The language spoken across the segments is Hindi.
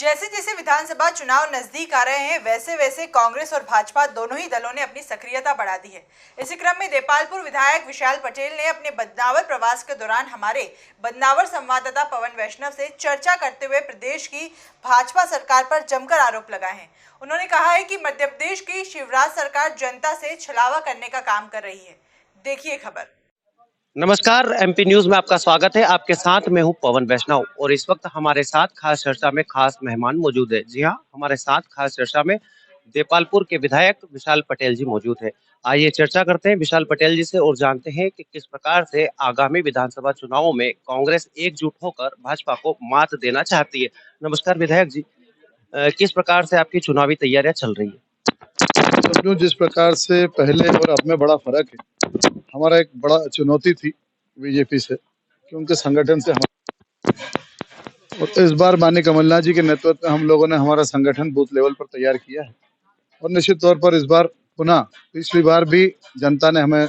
जैसे जैसे विधानसभा चुनाव नजदीक आ रहे हैं वैसे वैसे कांग्रेस और भाजपा दोनों ही दलों ने अपनी सक्रियता बढ़ा दी है। इसी क्रम में देपालपुर विधायक विशाल पटेल ने अपने बदनावर प्रवास के दौरान हमारे बदनावर संवाददाता पवन वैष्णव से चर्चा करते हुए प्रदेश की भाजपा सरकार पर जमकर आरोप लगाए हैं। उन्होंने कहा है कि मध्य प्रदेश की शिवराज सरकार जनता से छलावा करने का काम कर रही है। देखिए खबर। नमस्कार, एमपी न्यूज में आपका स्वागत है। आपके साथ मैं हूं पवन वैष्णव और इस वक्त हमारे साथ खास चर्चा में खास मेहमान मौजूद है। जी हां, हमारे साथ खास चर्चा में देपालपुर के विधायक विशाल पटेल जी मौजूद है। आइए चर्चा करते हैं विशाल पटेल जी से और जानते हैं कि किस प्रकार से आगामी विधानसभा चुनावों में कांग्रेस एकजुट होकर भाजपा को मात देना चाहती है। नमस्कार विधायक जी, किस प्रकार से आपकी चुनावी तैयारियां चल रही है? समझो जिस प्रकार से पहले और अब में बड़ा फर्क है। हमारा एक बड़ा चुनौती थी बीजेपी से कि उनके संगठन से हम, और इस बार माननीय कमलनाथ जी के नेतृत्व में हम लोगों ने हमारा संगठन बूथ लेवल पर तैयार किया है और निश्चित तौर पर इस बार पुनः, पिछली बार भी जनता ने हमें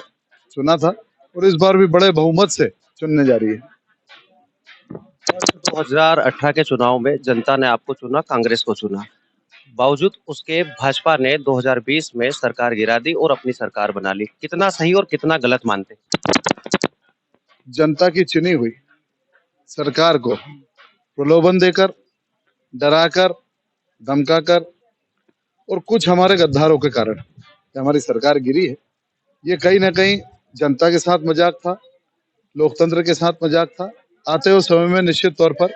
चुना था और इस बार भी बड़े बहुमत से चुनने जा रही है। 2018 के चुनाव में जनता ने आपको चुना, कांग्रेस को चुना, बावजूद उसके भाजपा ने 2020 में सरकार गिरा दी और अपनी सरकार बना ली। कितना सही और कितना गलत मानते? जनता की चुनी हुई सरकार को प्रलोभन देकर, डराकर, धमकाकर और कुछ हमारे गद्दारों के कारण हमारी सरकार गिरी है। ये कहीं ना कहीं जनता के साथ मजाक था, लोकतंत्र के साथ मजाक था। आते हुए समय में निश्चित तौर पर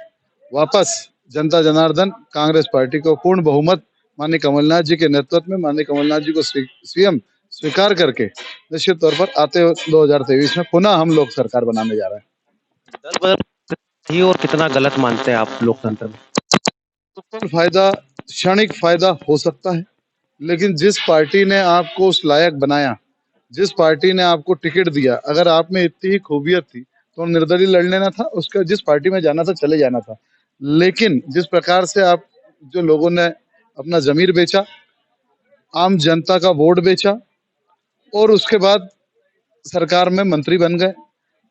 वापस जनता जनार्दन कांग्रेस पार्टी को पूर्ण बहुमत माननीय कमलनाथ जी के नेतृत्व में, माननीय कमलनाथ जी को सीएम स्वीकार करके निश्चित तौर पर आते हुए 2023 में पुनः हम लोग सरकार बनाने जा रहे हैं। दल बदल सही और कितना गलत मानते हैं आप लोकतंत्र में? फायदा, क्षणिक फायदा हो सकता है, लेकिन जिस पार्टी ने आपको उस लायक बनाया, जिस पार्टी ने आपको टिकट दिया, अगर आप में इतनी ही खूबियत थी तो निर्दलीय लड़ लेना था, उसका जिस पार्टी में जाना था चले जाना था। लेकिन जिस प्रकार से आप जो लोगों ने अपना जमीर बेचा, आम जनता का वोट बेचा और उसके बाद सरकार में मंत्री बन गए,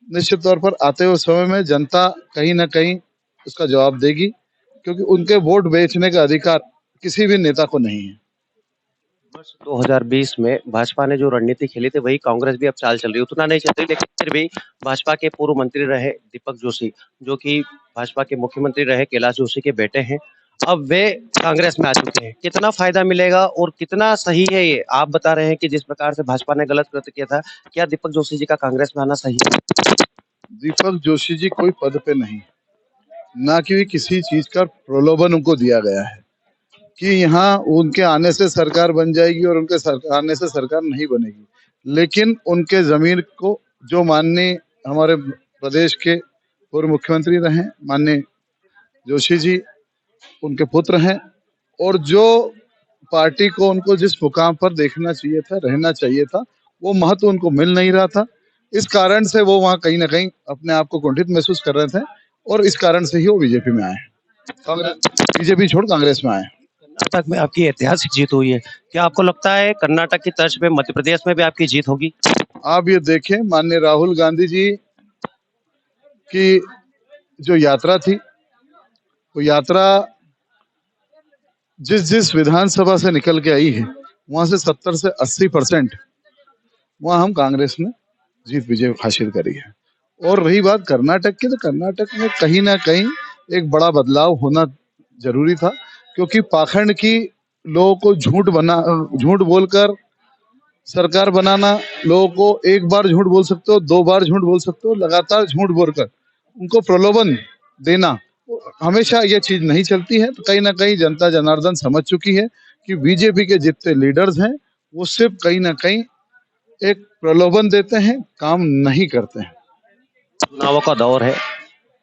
निश्चित तौर पर आते हुए समय में जनता कहीं ना कहीं उसका जवाब देगी, क्योंकि उनके वोट बेचने का अधिकार किसी भी नेता को नहीं है। 2020 में भाजपा ने जो रणनीति खेली थी वही कांग्रेस भी अब चाल चल रही है। उतना नहीं चल रही, लेकिन फिर भी भाजपा के पूर्व मंत्री रहे दीपक जोशी, जो कि भाजपा के मुख्यमंत्री रहे कैलाश जोशी के बेटे हैं, अब वे कांग्रेस में आ चुके हैं। कितना फायदा मिलेगा और कितना सही है ये? आप बता रहे हैं कि जिस प्रकार से भाजपा ने गलत कृत्य किया था, क्या दीपक जोशी जी का कांग्रेस में आना सही है? दीपक जोशी जी कोई पद पे नहीं, ना कि किसी चीज का प्रलोभन उनको दिया गया है कि यहाँ उनके आने से सरकार बन जाएगी और उनके आने से सरकार नहीं बनेगी। लेकिन उनके जमीन को, जो माननीय हमारे प्रदेश के पूर्व मुख्यमंत्री रहे माननीय जोशी जी, उनके पुत्र हैं, और जो पार्टी को उनको जिस मुकाम पर देखना चाहिए था, रहना चाहिए था, वो महत्व उनको मिल नहीं रहा था। इस कारण से वो वहाँ कहीं ना कहीं अपने आप को कुंठित महसूस कर रहे थे और इस कारण से ही वो बीजेपी में आए, बीजेपी छोड़ कांग्रेस में आए। कर्नाटक में आपकी ऐतिहासिक जीत हुई है, क्या आपको लगता है कर्नाटक की तर्ज पे मध्य प्रदेश में भी आपकी जीत होगी? आप ये देखें, माननीय राहुल गांधी जी की जो यात्रा थी, वो यात्रा जिस विधानसभा से निकल के आई है, वहां से 70 से 80% वहां हम कांग्रेस ने जीत विजय हासिल करी है। और रही बात कर्नाटक की, तो कर्नाटक में कहीं ना कहीं एक बड़ा बदलाव होना जरूरी था, क्योंकि पाखंड की लोगों को झूठ बोलकर सरकार बनाना, लोगों को एक बार झूठ बोल सकते हो, 2 बार झूठ बोल सकते हो, लगातार झूठ बोलकर उनको प्रलोभन देना, हमेशा ये चीज नहीं चलती है। तो कहीं ना कहीं जनता जनार्दन समझ चुकी है कि बीजेपी के जितने लीडर्स हैं वो सिर्फ कहीं ना कहीं एक प्रलोभन देते हैं, काम नहीं करते हैं। चुनावों का दौर है,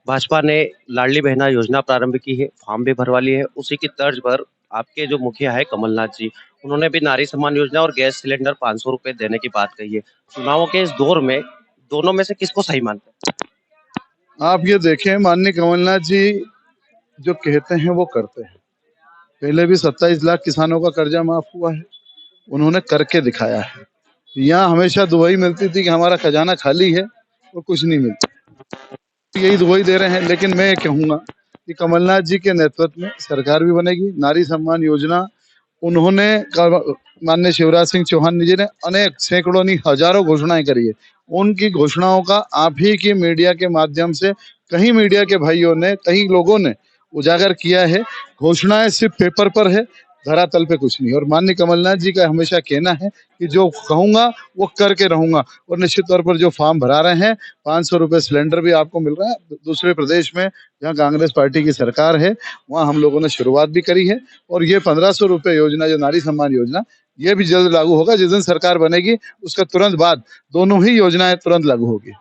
भाजपा ने लाडली बहना योजना प्रारंभ की है, फॉर्म भी भरवा लिए है। उसी की तर्ज पर आपके जो मुखिया है कमलनाथ जी, उन्होंने भी नारी सम्मान योजना और गैस सिलेंडर 500 रुपए देने की बात कही है। चुनावों के इस दौर में दोनों में से किसको सही मानते हैं? आप ये देखें, माननीय कमलनाथ जी जो कहते हैं वो करते हैं। पहले भी 27 लाख किसानों का कर्जा माफ हुआ है, उन्होंने करके दिखाया है। यहाँ हमेशा दुहाई मिलती थी कि हमारा खजाना खाली है और कुछ नहीं मिलता, यही दुहाई दे रहे हैं। लेकिन मैं कहूँगा कि कमलनाथ जी के नेतृत्व में सरकार भी बनेगी। नारी सम्मान योजना उन्होंने माननीय शिवराज सिंह चौहान जी ने अनेक सैकड़ों नहीं हजारों घोषणाएं करी है। उनकी घोषणाओं का आप ही की मीडिया के माध्यम से कई मीडिया के भाइयों ने, कई लोगों ने उजागर किया है। घोषणाएं सिर्फ पेपर पर है, धरातल पे कुछ नहीं। और माननीय कमलनाथ जी का हमेशा कहना है कि जो कहूंगा वो करके रहूंगा। और निश्चित तौर पर जो फॉर्म भरा रहे हैं, 500 रुपए सिलेंडर भी आपको मिल रहा है। दूसरे प्रदेश में जहाँ कांग्रेस पार्टी की सरकार है, वहाँ हम लोगों ने शुरुआत भी करी है। और ये 1500 रुपए योजना, जो नारी सम्मान योजना, ये भी जल्द लागू होगा। जिस दिन सरकार बनेगी उसका तुरंत बाद दोनों ही योजनाएं तुरंत लागू होगी।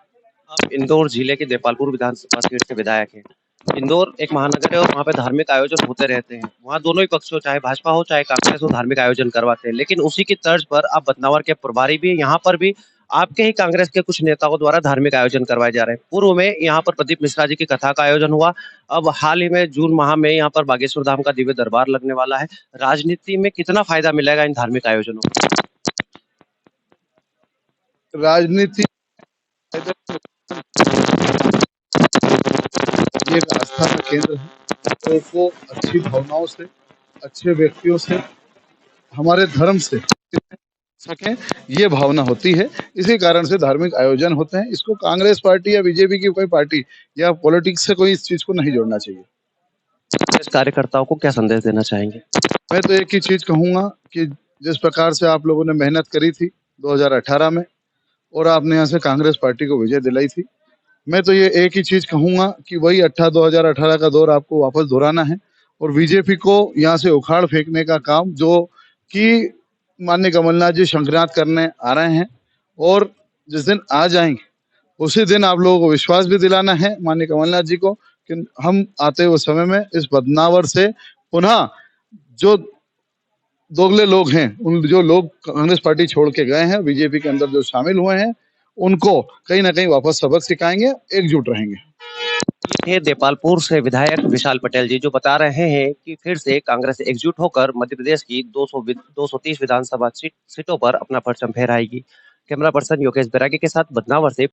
आप इंदौर जिले के देपालपुर विधानसभा सीट से विधायक हैं। इंदौर एक महानगर है और वहाँ पे धार्मिक आयोजन होते रहते हैं। वहाँ दोनों ही पक्ष हो, चाहे भाजपा हो चाहे कांग्रेस हो, धार्मिक आयोजन करवाते हैं। लेकिन उसी की तर्ज पर अब बदनावर के प्रभारी भी यहाँ पर भी आपके ही कांग्रेस के कुछ नेताओं द्वारा धार्मिक आयोजन करवाए जा रहे हैं। पूर्व में यहाँ पर प्रदीप मिश्रा जी की कथा का आयोजन हुआ। अब हाल ही में जून माह में यहाँ पर बागेश्वर धाम का दिव्य दरबार लगने वाला है। राजनीति में कितना फायदा मिलेगा इन धार्मिक आयोजनों को? राजनीति ये एक आस्था का केंद्र है। लोगों को अच्छी भावनाओं से, अच्छे व्यक्तियों से, हमारे धर्म से सके, ये भावना होती है। इसी कारण से धार्मिक आयोजन होते हैं। इसको कांग्रेस पार्टी या बीजेपी की कोई पार्टी या पॉलिटिक्स से कोई इस चीज को नहीं जोड़ना चाहिए। कांग्रेस कार्यकर्ताओं को क्या संदेश देना चाहेंगे? मैं तो एक ही चीज कहूंगा कि जिस प्रकार से आप लोगों ने मेहनत करी थी 2018 में और आपने यहाँ से कांग्रेस पार्टी को विजय दिलाई थी, मैं तो ये एक ही चीज कहूंगा कि वही 2018 का दौर आपको वापस दोहराना है और बीजेपी को यहाँ से उखाड़ फेंकने का काम जो कि माननीय कमलनाथ जी शंखनाद करने आ रहे हैं, और जिस दिन आ जाएंगे उसी दिन आप लोगों को विश्वास भी दिलाना है माननीय कमलनाथ जी को कि हम आते हुए समय में इस बदनावर से पुनः जो दोगले लोग हैं, उन जो लोग कांग्रेस पार्टी छोड़ के गए हैं, बीजेपी के अंदर जो शामिल हुए हैं, उनको कहीं ना कहीं वापस सबक सिखाएंगे, एकजुट रहेंगे। ये देपालपुर से विधायक विशाल पटेल जी जो बता रहे हैं कि फिर से कांग्रेस एकजुट होकर मध्य प्रदेश की 230 विधानसभा सीटों पर अपना परचम फहराएगी। कैमरा पर्सन योगेश बैरागी के साथ बदनावर से